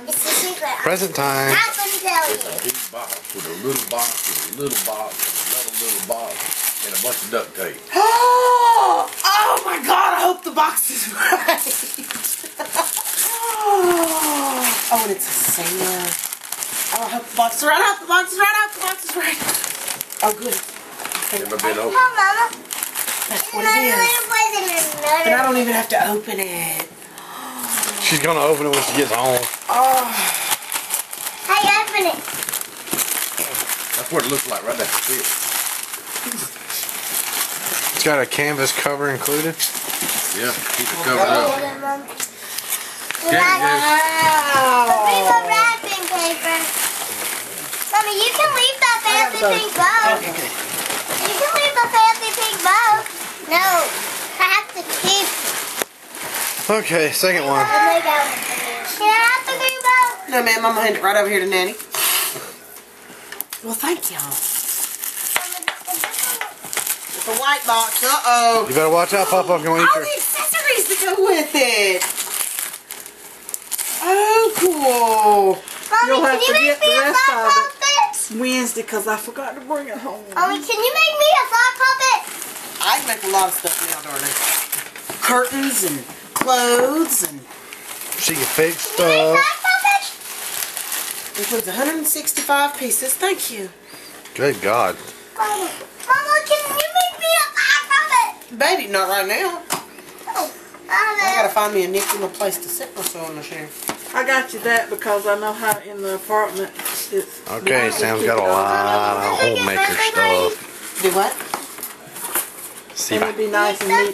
It's a secret. Present time. Not gonna tell you. It's a big box with a little box with a little box with another little box and a bunch of duct tape. Oh my God! I hope the box is right. Oh, and it's a sailor. Oh, I hope the box is right. I hope the box is right. I hope the box is right. Oh, good. Never been open. Come, Mama. That's what it is. But I don't even have to open it. She's gonna open it when she gets home. Oh. How you open it? That's what it looks like right there. See it? It's got a canvas cover included. Yeah, keep it covered up. Wow. Wow. Leave a wrapping paper. Mommy, you can leave that fancy pink bow. Okay, good. You can leave the fancy pink bow. No, I have to keep Okay, second one. the Lego. Can I have the green bow? No, ma'am, I'm gonna hand it right over here to Nanny. Well, thank y'all. It's a white box. Uh-oh. You better watch out, Papa. I'm gonna eat All your... the accessories to go with it. Oh, cool. Mommy, You'll have can you to make get me the a rest sock of it. puppet? It's Wednesday because I forgot to bring it home. Mommy, can you make me a sock puppet? I can make a lot of stuff now, darling. Curtains and clothes and She can fix Can you make stuff. sock puppet? includes 165 pieces. Thank you. Good God. Mama, can you make me a sock puppet? Baby, not right now. Oh, I gotta find me a nick and a place to sit myself in the chair. I got you that because I know how in the apartment it's... Okay, Sam's got a lot of homemaker stuff. Do what? See, It would be nice and neat.